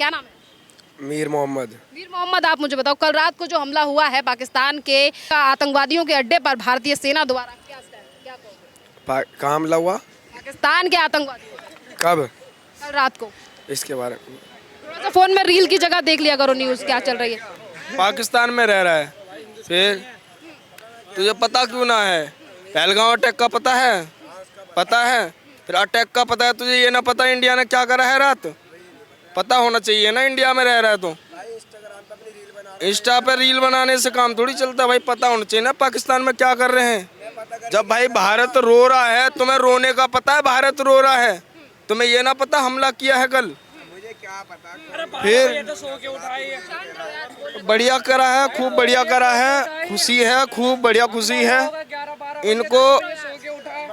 क्या नाम है? मीर मोहम्मद। मीर मोहम्मद, आप मुझे बताओ, कल रात को जो हमला हुआ है पाकिस्तान के आतंकवादियों के अड्डे पर भारतीय सेना द्वारा, क्या स्टैंड, क्या कहोगे? कहाँ हमला हुआ? पाकिस्तान के आतंकवादियों पर। कब? कल रात को। इसके बारे में थोड़ा सा फोन में रील की जगह देख लिया करो, न्यूज़ क्या चल रही है। पाकिस्तान में रह रहा है, फिर तुझे पता क्यों ना है? पहलगांव अटैक का पता है? पता है। फिर अटैक का पता है तुझे, ये ना पता इंडिया ने क्या करा है रात? पता होना चाहिए ना, इंडिया में रह रहा है तो। इंस्टा पर रील बनाने से काम थोड़ी चलता भाई, पता होना चाहिए ना पाकिस्तान में क्या कर रहे हैं। जब भाई भारत रो रहा है, तुम्हें रोने का पता है? भारत रो रहा है, तुम्हें ये ना पता हमला किया है कल? फिर बढ़िया करा है, खूब बढ़िया करा है, खुशी है, खूब बढ़िया खुशी है। इनको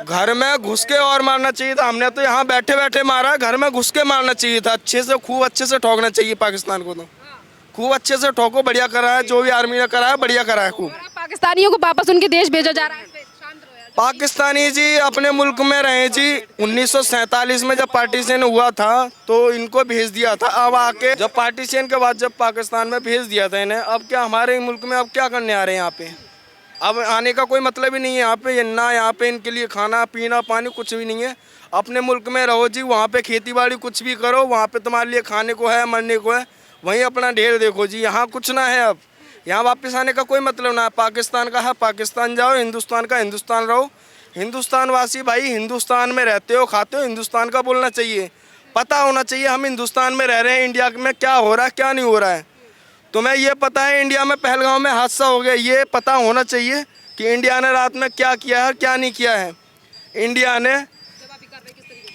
घर में घुस के और मारना चाहिए था, हमने तो यहाँ बैठे बैठे मारा, घर में घुस के मारना चाहिए था। अच्छे से, खूब अच्छे से ठोकना चाहिए पाकिस्तान को, तो खूब अच्छे से ठोको। बढ़िया करा है, जो भी आर्मी ने करा है बढ़िया करा है खूब। पाकिस्तानियों को वापस उनके देश भेजा जा रहा है। पाकिस्तानी जी अपने मुल्क में रहे जी। 1947 में जब पार्टीशन हुआ था तो इनको भेज दिया था। अब आके जब पार्टीशन के बाद जब पाकिस्तान में भेज दिया था इन्हें, अब क्या हमारे मुल्क में अब क्या करने आ रहे हैं यहाँ पे? अब आने का कोई मतलब ही नहीं है यहाँ पे, ना यहाँ पे इनके लिए खाना पीना पानी कुछ भी नहीं है। अपने मुल्क में रहो जी, वहाँ पे खेती बाड़ी कुछ भी करो, वहाँ पे तुम्हारे लिए खाने को है, मरने को है, वहीं अपना ढेर देखो जी। यहाँ कुछ ना है, अब यहाँ वापस आने का कोई मतलब ना है। पाकिस्तान का है पाकिस्तान जाओ, हिंदुस्तान का हिंदुस्तान रहो। हिंदुस्तान वासी भाई हिंदुस्तान में रहते हो, खाते हो, हिंदुस्तान का बोलना चाहिए, पता होना चाहिए हम हिंदुस्तान में रह रहे हैं, इंडिया में क्या हो रहा है क्या नहीं हो रहा है। तुम्हें ये पता है इंडिया में पहलगांव में हादसा हो गया, ये पता होना चाहिए कि इंडिया ने रात में क्या किया है क्या नहीं किया है। इंडिया ने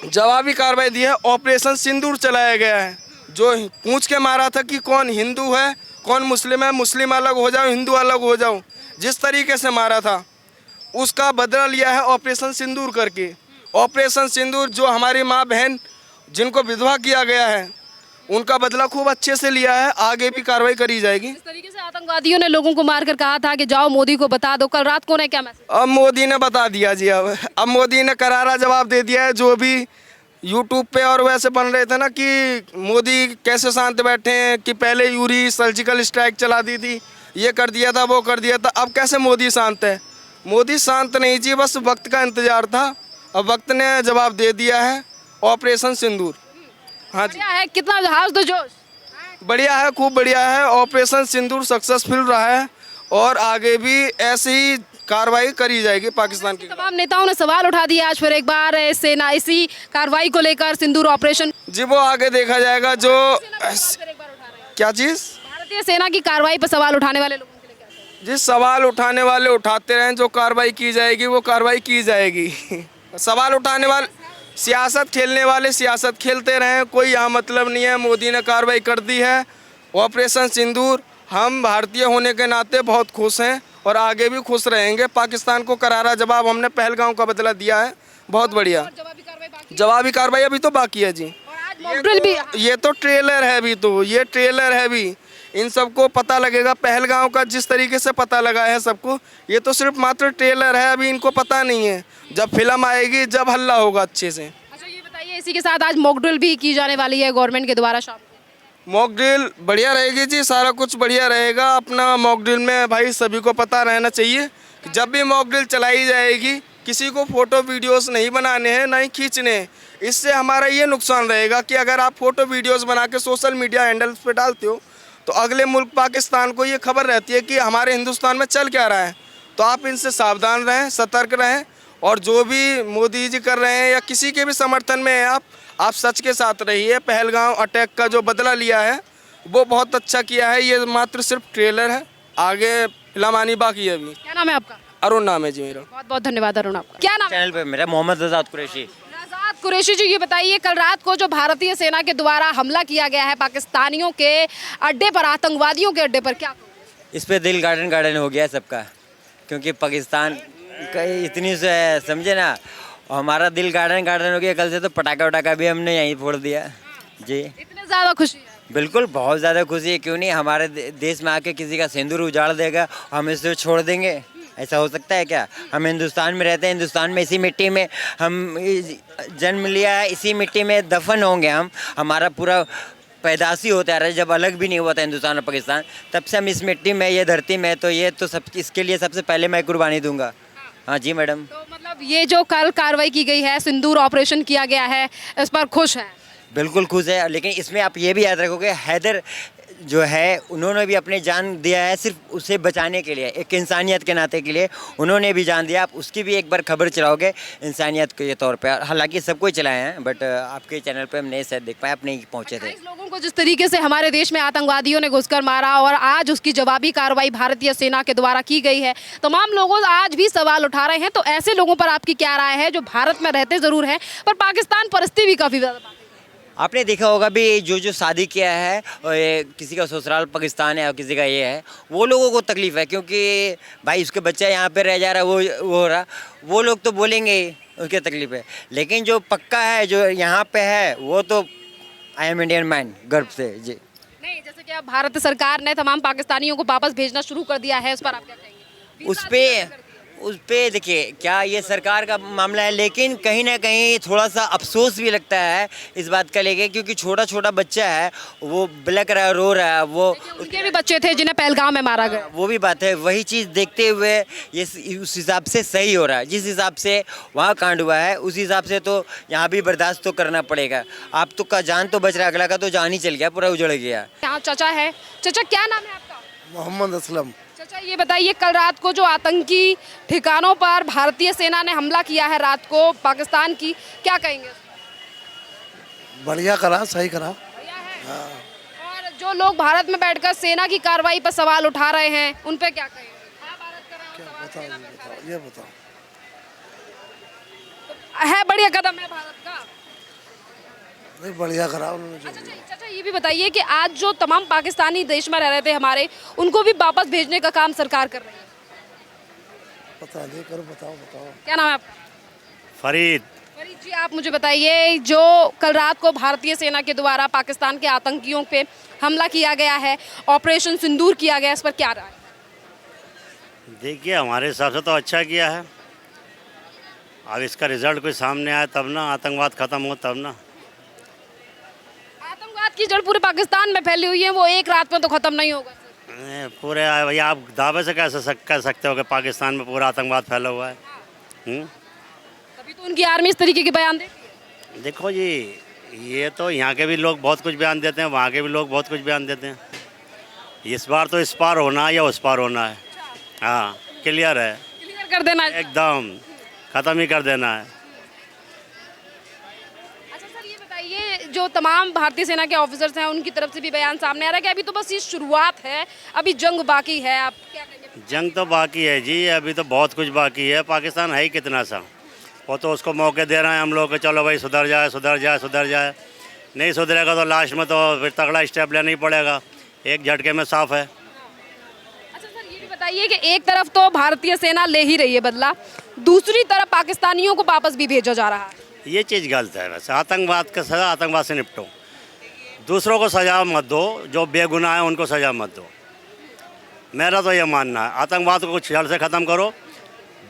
जवाबी कार्रवाई दी है। ऑपरेशन सिंदूर चलाया गया है, जो पूछ के मारा था कि कौन हिंदू है कौन मुस्लिम है, मुस्लिम अलग हो जाओ हिंदू अलग हो जाओ, जिस तरीके से मारा था उसका बदला लिया है ऑपरेशन सिंदूर करके। ऑपरेशन सिंदूर जो हमारी माँ बहन जिनको विधवा किया गया है उनका बदला खूब अच्छे से लिया है, आगे भी कार्रवाई करी जाएगी। इस तरीके से आतंकवादियों ने लोगों को मारकर कहा था कि जाओ मोदी को बता दो, कल रात को ने क्या मैसेज? अब मोदी ने बता दिया जी। अब मोदी ने करारा जवाब दे दिया है। जो भी यूट्यूब पे और वैसे बन रहे थे ना कि मोदी कैसे शांत बैठे हैं, कि पहले यूरी सर्जिकल स्ट्राइक चला दी थी, ये कर दिया था वो कर दिया था, अब कैसे मोदी शांत है? मोदी शांत नहीं जी, बस वक्त का इंतजार था। अब वक्त ने जवाब दे दिया है, ऑपरेशन सिंदूर। हाँ जी, बढ़िया है, कितना हाउस तो जोश। बढ़िया है, खूब बढ़िया है। ऑपरेशन सिंदूर सक्सेसफुल रहा है और आगे भी ऐसी ही कार्रवाई करी जाएगी पाकिस्तान की। तमाम नेताओं ने सवाल उठा दिया आज फिर एक बार सेना इसी कार्रवाई को लेकर, सिंदूर ऑपरेशन जी वो आगे देखा जाएगा। जो क्या चीज़? भारतीय सेना की कार्रवाई पर सवाल उठाने वाले लोगों के लिए क्या कहेंगे? जिस सवाल उठाने वाले उठाते रहें, जो कार्रवाई की जाएगी वो कार्रवाई की जाएगी। सवाल उठाने वाले, सियासत खेलने वाले सियासत खेलते रहें, कोई यहाँ मतलब नहीं है। मोदी ने कार्रवाई कर दी है, ऑपरेशन सिंदूर। हम भारतीय होने के नाते बहुत खुश हैं और आगे भी खुश रहेंगे। पाकिस्तान को करारा जवाब हमने पहलगांव का बदला दिया है, बहुत बढ़िया। जवाबी कार्रवाई अभी तो बाकी है जी। ये तो ट्रेलर है अभी, तो ये ट्रेलर है अभी। इन सबको पता लगेगा पहलगांव का, जिस तरीके से पता लगा है सबको, ये तो सिर्फ मात्र ट्रेलर है, अभी इनको पता नहीं है। जब फिल्म आएगी जब हल्ला होगा अच्छे से। अच्छा ये बताइए, इसी के साथ आज मॉक ड्रिल भी की जाने वाली है गवर्नमेंट के द्वारा शाम को। मॉक ड्रिल बढ़िया रहेगी जी, सारा कुछ बढ़िया रहेगा। अपना मॉक ड्रिल में भाई सभी को पता रहना चाहिए कि जब भी मॉक ड्रिल चलाई जाएगी किसी को फ़ोटो वीडियोस नहीं बनाने हैं, ना ही खींचने हैं। इससे हमारा ये नुकसान रहेगा कि अगर आप फ़ोटो वीडियोस बना के सोशल मीडिया हैंडल्स पे डालते हो तो अगले मुल्क पाकिस्तान को ये खबर रहती है कि हमारे हिंदुस्तान में चल क्या रहा है। तो आप इनसे सावधान रहें, सतर्क रहें, और जो भी मोदी जी कर रहे हैं या किसी के भी समर्थन में है आप सच के साथ रहिए। पहलगांव अटैक का जो बदला लिया है वो बहुत अच्छा किया है, ये मात्र सिर्फ ट्रेलर है, आगे फिल्म आनी बाकी है अभी। क्या नाम है आपका? अरुण नाम है जी मेरा। बहुत बहुत धन्यवाद अरुण आपका। क्या नाम है? चैनल पे मेरा मोहम्मद रज़ात कुरैशी। रज़ात कुरैशी जी, ये बताइए कल रात को जो भारतीय सेना के द्वारा हमला किया गया है पाकिस्तानियों के अड्डे पर, आतंकवादियों के अड्डे पर, क्या इस पे दिल गार्डन गार्डन हो गया सबका, क्योंकि पाकिस्तान का इतनी से समझे ना, हमारा दिल गार्डन गार्डन हो गया। कल से तो पटाखा वटाखा भी हमने यहीं फोड़ दिया जी। इतने ज़्यादा खुशी है? बिल्कुल, बहुत ज़्यादा खुशी है। क्यों नहीं, हमारे देश में आके किसी का सिंदूर उजाड़ देगा, हम इसे छोड़ देंगे? ऐसा हो सकता है क्या? हम हिंदुस्तान में रहते हैं, हिंदुस्तान में इसी मिट्टी में हम जन्म लिया है, इसी मिट्टी में दफन होंगे हम। हमारा पूरा पैदाशी होता रहा, जब अलग भी नहीं हुआ था हिंदुस्तान और पाकिस्तान, तब से हम इस मिट्टी में, ये धरती में, तो ये तो सब इसके लिए सबसे पहले मैं कुर्बानी दूंगा। हाँ जी मैडम। तो मतलब ये जो कल कार्रवाई की गई है, सिंदूर ऑपरेशन किया गया है, इस पर खुश है? बिल्कुल खुश है, लेकिन इसमें आप ये भी याद रखोगे, हैदर जो है उन्होंने भी अपने जान दिया है सिर्फ उसे बचाने के लिए, एक इंसानियत के नाते के लिए उन्होंने भी जान दिया। आप उसकी भी एक बार खबर चलाओगे इंसानियत के तौर पे, हालांकि सबको ही चलाए हैं, बट आपके चैनल पे हम नहीं शायद देख पाए, आप नहीं पहुँचे थे। 28 लोगों को जिस तरीके से हमारे देश में आतंकवादियों ने घुसकर मारा और आज उसकी जवाबी कार्रवाई भारतीय सेना के द्वारा की गई है, तमाम लोग आज भी सवाल उठा रहे हैं। तो ऐसे लोगों पर आपकी क्या राय है जो भारत में रहते ज़रूर हैं पर पाकिस्तान परिस्थिति भी काफ़ी ज़्यादा? आपने देखा होगा भी जो शादी किया है और ये किसी का ससुराल पाकिस्तान है और किसी का ये है, वो लोगों को तकलीफ़ है, क्योंकि भाई उसके बच्चा यहाँ पे रह जा रहा है, वो हो रहा, वो लोग तो बोलेंगे ही, उसकी तकलीफ़ है। लेकिन जो पक्का है, जो यहाँ पे है, वो तो आई एम इंडियन मैन, गर्व से जी। नहीं, जैसे कि अब भारत सरकार ने तमाम पाकिस्तानियों को वापस भेजना शुरू कर दिया है, उस पर आप क्या कहेंगे? उस पे देखिए, क्या ये सरकार का मामला है, लेकिन कहीं ना कहीं थोड़ा सा अफसोस भी लगता है इस बात का लेके, क्योंकि छोटा छोटा बच्चा है, वो बिलक रहा है, रो रहा है, वो उनके भी बच्चे थे जिन्हें पहलगाम में मारा गया। वो भी बात है, वही चीज़ देखते हुए ये उस हिसाब से सही हो रहा है, जिस हिसाब से वहाँ कांड हुआ है उस हिसाब से तो यहाँ भी बर्दाश्त तो करना पड़ेगा। आप तो का जान तो बच रहा, अगला का तो जान ही चल गया, पूरा उजड़ गया। यहाँ चाचा है। चाचा क्या नाम है आपका? मोहम्मद असलम। चाचा ये बताइए, कल रात को जो आतंकी ठिकानों पर भारतीय सेना ने हमला किया है रात को पाकिस्तान की, क्या कहेंगे? बढ़िया करा, सही करा। बढ़िया है। और जो लोग भारत में बैठकर सेना की कार्रवाई पर सवाल उठा रहे हैं, उन पे क्या कहेंगे? ये बताओ। है बढ़िया कदम है भारत का। नहीं, बढ़िया करा उन्होंने जो। अच्छा चाचा ये भी बताइए कि आज जो तमाम पाकिस्तानी देश में रह रहे थे हमारे, उनको भी वापस भेजने का काम सरकार कर रही है। पता नहीं, करो, बताओ। क्या नाम है आपका? फरीद। फरीद जी, आप मुझे बताइए, जो कल रात को भारतीय सेना के द्वारा पाकिस्तान के आतंकियों पे हमला किया गया है, ऑपरेशन सिंदूर किया गया, इस पर क्या राय? देखिए, हमारे हिसाब से तो अच्छा किया है। अब इसका रिजल्ट कोई सामने आए तब ना, आतंकवाद ख़त्म हो तब ना। आतंकवाद की जड़ पूरे पाकिस्तान में फैली हुई है, वो एक रात में तो खत्म नहीं होगा सर। पूरे भैया, आप दावे से कैसे कह सकते हो कि पाकिस्तान में पूरा आतंकवाद फैला हुआ है? तभी तो उनकी आर्मी इस तरीके के बयान देती है। देखो जी, ये तो यहाँ के भी लोग बहुत कुछ बयान देते हैं, वहाँ के भी लोग बहुत कुछ बयान देते हैं। इस बार तो इस पार होना है या उस पार होना है। हाँ, क्लियर है, क्लियर कर देना है। एकदम ख़त्म ही कर देना है। अच्छा सर ये बताइए, जो तमाम भारतीय सेना के ऑफिसर्स हैं उनकी तरफ से भी बयान सामने आ रहा है कि अभी तो बस ये शुरुआत है, अभी जंग बाकी है, आप क्या कहेंगे? जंग तो बाकी है जी, अभी तो बहुत कुछ बाकी है। पाकिस्तान है ही कितना सा, वो तो उसको मौके दे रहे हैं हम लोग कि चलो भाई सुधर जाए। नहीं सुधरेगा तो लास्ट में तो फिर तगड़ा स्टेप लेना ही पड़ेगा, एक झटके में साफ है। अच्छा सर ये भी बताइए कि एक तरफ तो भारतीय सेना ले ही रही है बदला, दूसरी तरफ पाकिस्तानियों को वापस भी भेजा जा रहा है। ये चीज़ गलत है। वैसे आतंकवाद का सज़ा आतंकवाद से निपटो, दूसरों को सज़ा मत दो, जो बेगुनाह है उनको सज़ा मत दो। मेरा तो ये मानना है, आतंकवाद को कुछ जड़ से ख़त्म करो,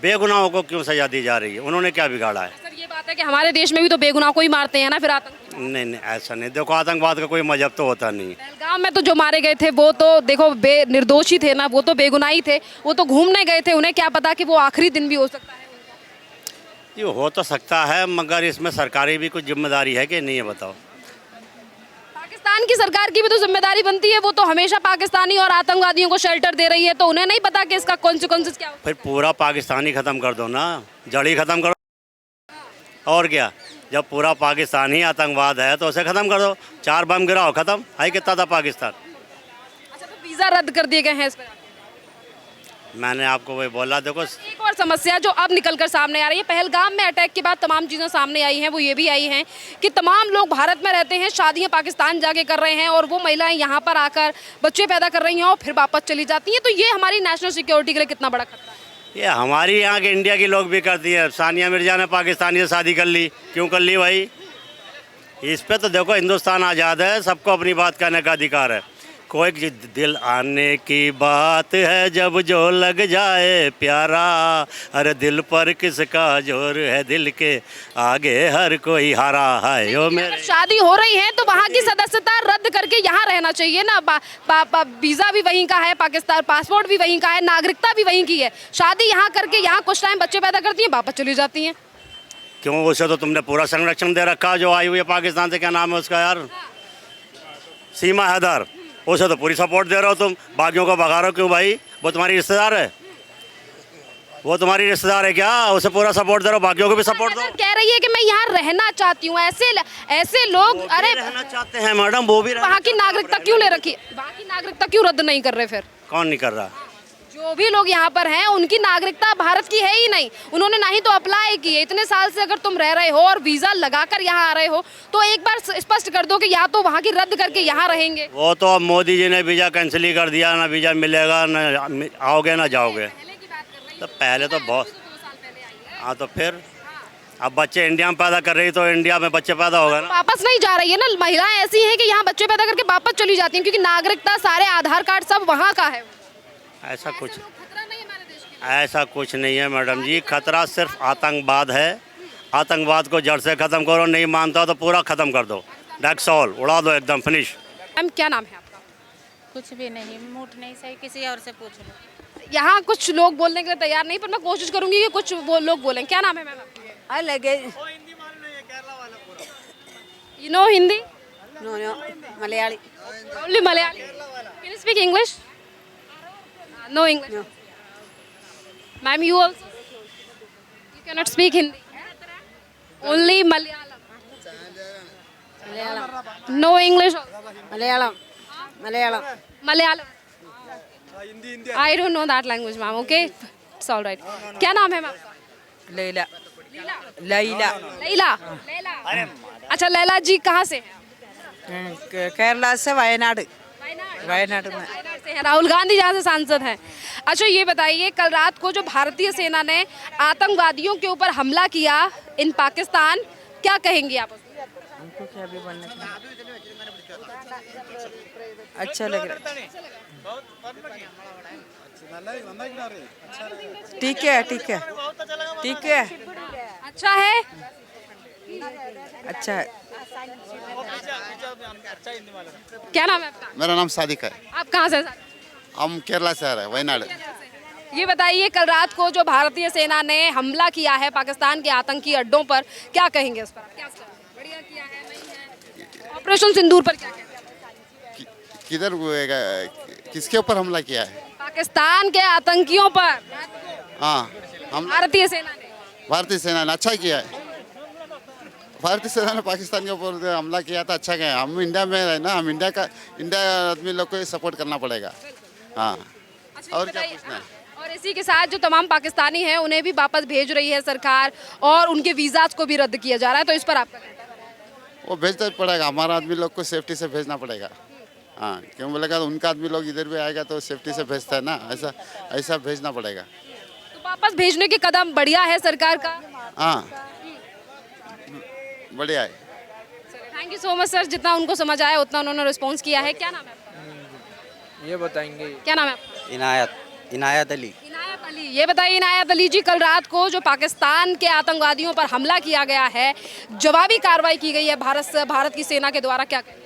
बेगुनाहों को क्यों सज़ा दी जा रही है? उन्होंने क्या बिगाड़ा है? सर ये बात है कि हमारे देश में भी तो बेगुनाह को ही मारते हैं ना फिर आतंक। नहीं, ऐसा नहीं। देखो, आतंकवाद का कोई मजहब तो होता नहीं। पहलगाम में तो जो मारे गए थे वो तो देखो निर्दोषी थे ना, वो तो बेगुनाही थे, वो तो घूमने गए थे, उन्हें क्या पता कि वो आखिरी दिन भी हो सकता है उनका। ये हो तो सकता है, मगर इसमें सरकारी भी कुछ जिम्मेदारी है कि नहीं है, बताओ। पाकिस्तान की सरकार की भी तो जिम्मेदारी बनती है, वो तो हमेशा पाकिस्तानी और आतंकवादियों को शेल्टर दे रही है, तो उन्हें नहीं पता कि इसका कॉन्सिक्वेंसेस क्या हो। फिर पूरा पाकिस्तान ही ख़त्म कर दो ना, जड़ी ख़त्म करो। और क्या, जब पूरा पाकिस्तान ही आतंकवाद है तो उसे ख़त्म कर दो। 4 बम गिराओ, ख़त्म। है कितना था पाकिस्तान? अच्छा तो वीज़ा रद्द कर दिए गए हैं इस पर? मैंने आपको वही बोला। देखो, एक और समस्या जो अब निकलकर सामने आ रही है, पहलगाम में अटैक के बाद तमाम चीज़ें सामने आई हैं, वो ये भी आई हैं कि तमाम लोग भारत में रहते हैं, शादियां पाकिस्तान जाके कर रहे हैं और वो महिलाएं यहाँ पर आकर बच्चे पैदा कर रही हैं और फिर वापस चली जाती हैं, तो ये हमारी नेशनल सिक्योरिटी के लिए कितना बड़ा खतरा है? ये हमारी यहाँ के इंडिया की लोग भी करती है। सानिया मिर्जा ने पाकिस्तानी से शादी कर ली, क्यों कर ली भाई? इस पे तो देखो, हिंदुस्तान आज़ाद है, सबको अपनी बात कहने का अधिकार है। कोई दिल आने की बात है जब जो लग जाए प्यारा, अरे दिल पर किसका जोर है, दिल के आगे हर कोई हारा है। यो मेरे शादी हो रही है तो वहाँ की सदस्यता रद्द करके यहाँ रहना चाहिए ना। वीजा भी वहीं का है, पाकिस्तान पासपोर्ट भी वहीं का है, नागरिकता भी वहीं की है। शादी यहाँ करके यहाँ कुछ टाइम बच्चे पैदा करती हैं, वापस चली जाती हैं। क्यों, उसे तो तुमने पूरा संरक्षण दे रखा जो आई हुई है पाकिस्तान से, क्या नाम है उसका यार, सीमा हैदर, उसे तो पूरी सपोर्ट दे रहे हो तुम। बाकियों को भगा रहे हो क्यों भाई? वो तुम्हारी रिश्तेदार है, वो तुम्हारी रिश्तेदार है क्या? उसे पूरा सपोर्ट दे रहे हो, बाकियों को भी सपोर्ट दो। कह रही है कि मैं यहाँ रहना चाहती हूँ। ऐसे लोग, अरे रहना चाहते हैं मैडम, वो भी वहाँ की नागरिकता क्यों ले रखी? वहाँ की नागरिकता क्यों रद्द नहीं कर रहे? फिर कौन नहीं कर रहा? जो भी लोग यहाँ पर हैं उनकी नागरिकता भारत की है ही नहीं। उन्होंने ना ही तो अप्लाई की है। इतने साल से अगर तुम रह रहे हो और वीजा लगाकर यहाँ आ रहे हो तो एक बार स्पष्ट कर दो कि या तो वहाँ की रद्द करके यहाँ रहेंगे। वो तो अब मोदी जी ने वीजा कैंसिल ही कर दिया, ना वीजा मिलेगा, ना आओगे ना जाओगे। तो पहले तो बहुत, हाँ तो फिर अब बच्चे इंडिया में पैदा कर रही तो इंडिया में बच्चे पैदा होगा ना। वापस नहीं जा रही है ना। महिलाएं ऐसी हैं कि यहाँ बच्चे पैदा करके वापस चली जाती हैं क्योंकि नागरिकता, सारे आधार कार्ड सब वहाँ का है। ऐसा कुछ नहीं है मैडम जी। खतरा सिर्फ आतंकवाद है। आतंकवाद को जड़ से खत्म करो, नहीं मानता तो पूरा खत्म कर दो, दैट्स ऑल, उड़ा दो एकदम, फिनिश। मैम क्या नाम है आपका? कुछ भी नहीं, मूड नहीं सही, किसी और से पूछ लो। यहाँ कुछ लोग बोलने के लिए तैयार नहीं, पर मैं कोशिश करूंगी कि कुछ वो लोग बोलें। क्या नाम है मैम आपका? लगे you know Hindi? No no Malayali only Malayali. Can you speak English? No English. Ma'am you also you can not speak Hindi? Only Malayalam, no English? Malayalam Malayalam Malayalam. I don't know that language ma'am. Okay, it's all right. क्या नाम है ma'am आपका? लैला लैला लैला। अच्छा लैला जी कहाँ से हैं? केरला से वायनाड वायनाड में। से हैं, राहुल गांधी जहाँ से सांसद हैं। अच्छा ये बताइए, कल रात को जो भारतीय सेना ने आतंकवादियों के ऊपर हमला किया इन पाकिस्तान, क्या कहेंगी आप? हमको क्या भी बनना अच्छा लग रहा है। ठीक है ठीक है ठीक है, अच्छा है, अच्छा है। क्या नाम है आपका? मेरा नाम सादिक है। आप कहाँ से? हम केरला से आ रहे हैं, वायनाड। ये बताइए, कल रात को जो भारतीय सेना ने हमला किया है पाकिस्तान के आतंकी अड्डों पर, क्या कहेंगे उस पर? क्या बढ़िया किया है, नहीं है? ऑपरेशन सिंदूर पर क्या कहेंगे? किधर किसके ऊपर हमला किया है? पाकिस्तान के आतंकियों पर हाँ, हम भारतीय सेना ने। भारतीय सेना ने अच्छा किया है। भारतीय सेना ने पाकिस्तान के ऊपर हमला किया था, अच्छा किया। हम इंडिया में है ना, हम इंडिया आदमी लोग को सपोर्ट करना पड़ेगा। हाँ, और क्या पूछना है? और इसी के साथ जो तमाम पाकिस्तानी हैं उन्हें भी वापस भेज रही है सरकार और उनके वीज़ाज को भी रद्द किया जा रहा है, तो इस पर आपका कहना है? वो भेजना पड़ेगा, हमारा आदमी लोग को सेफ्टी से भेजना पड़ेगा। हाँ, क्यों बोलेगा उनका आदमी लोग इधर भी आएगा तो सेफ्टी से भेजता है ना, ऐसा भेजना पड़ेगा। तो वापस भेजने के कदम बढ़िया है सरकार का। हाँ, बढ़िया है। Thank you so much sir, जितना उनको समझ आया उतना उन्होंने रिस्पॉन्स किया है। क्या नाम है आपका? ये बताएंगे। क्या नाम है आपका? इनायत अली। इनायत अली। ये बताइए इनायत अली जी, कल रात को जो पाकिस्तान के आतंकवादियों पर हमला किया गया है, जवाबी कार्रवाई की गई है भारत की सेना के द्वारा, क्या कहेंगे?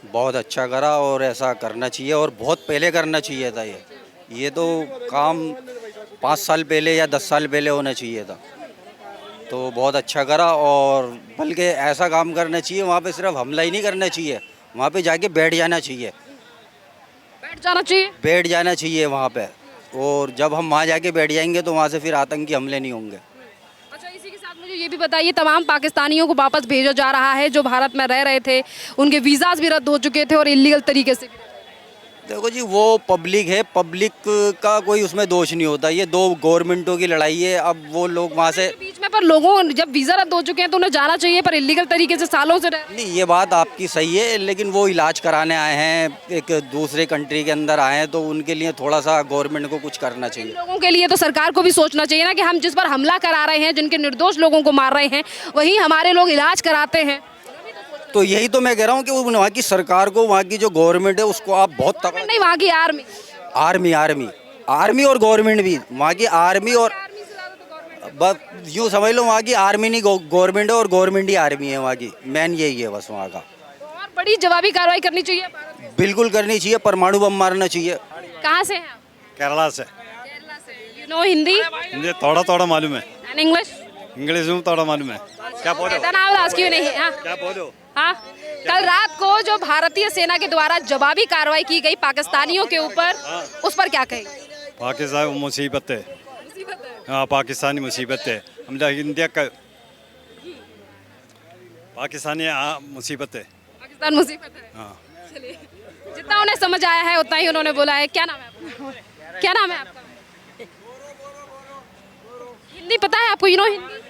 बहुत अच्छा करा और ऐसा करना चाहिए और बहुत पहले करना चाहिए था। ये तो काम 5 साल पहले या 10 साल पहले होना चाहिए था, तो बहुत अच्छा करा। और बल्कि ऐसा काम करना चाहिए, वहाँ पे सिर्फ हमला ही नहीं करना चाहिए, वहाँ पे जाके बैठ जाना चाहिए। बैठ जाना चाहिए वहाँ पे, और जब हम वहाँ जाके बैठ जाएंगे तो वहाँ से फिर आतंकी हमले नहीं होंगे। अच्छा, इसी के साथ मुझे ये भी बताइए, तमाम पाकिस्तानियों को वापस भेजा जा रहा है जो भारत में रह रहे थे, उनके वीज़ाज भी रद्द हो चुके थे और इलीगल तरीके से भी। देखो जी, वो पब्लिक है, पब्लिक का कोई उसमें दोष नहीं होता, ये दो गवर्नमेंटों की लड़ाई है। अब वो लोग वहाँ से बीच में, पर लोगों जब वीज़ा रद्द हो चुके हैं तो उन्हें जाना चाहिए, पर इलीगल तरीके से सालों से नहीं, ये बात आपकी सही है, लेकिन वो इलाज कराने आए हैं, एक दूसरे कंट्री के अंदर आए हैं, तो उनके लिए थोड़ा सा गवर्नमेंट को कुछ करना चाहिए। लोगों के लिए तो सरकार को भी सोचना चाहिए ना कि हम जिस पर हमला करा रहे हैं, जिनके निर्दोष लोगों को मार रहे हैं, वही हमारे लोग इलाज कराते हैं। तो यही तो मैं कह रहा हूँ कि वहाँ की सरकार को, वहाँ की जो गवर्नमेंट है उसको आप बहुत तगड़ा, नहीं वहाँ की आर्मी आर्मी और गवर्नमेंट भी, वहाँ की आर्मी और बस यूँ समझ लो वहाँ की आर्मी नहीं गवर्नमेंट है और गवर्नमेंट ही आर्मी है, वहाँ की मेन यही है बस वहाँ का। और बड़ी जवाबी कार्रवाई करनी चाहिए भारत में। बिल्कुल करनी चाहिए, परमाणु बम मारना चाहिए। कहाँ से हैं आप? केरला से केरला से। यू नो हिंदी मुझे थोड़ा थोड़ा मालूम है, एंड इंग्लिश? इंग्लिश में थोड़ा मालूम है। क्या बोलो, क्यों नहीं? हाँ क्या बोलो? हाँ, कल रात को जो भारतीय सेना के द्वारा जवाबी कार्रवाई की गई पाकिस्तानियों के ऊपर, उस पर क्या कहेंगे? पाकिस्तान मुसीबत है, हाँ पाकिस्तानी मुसीबत है। हम लोग इंडिया का पाकिस्तानी मुसीबत है। पाकिस्तान मुसीबत है। हाँ चलिए, जितना उन्हें समझ आया है उतना ही उन्होंने बोला है। क्या नाम है आपका? क्या नाम है आपका? हिंदी पता है आपको? You know Hindi?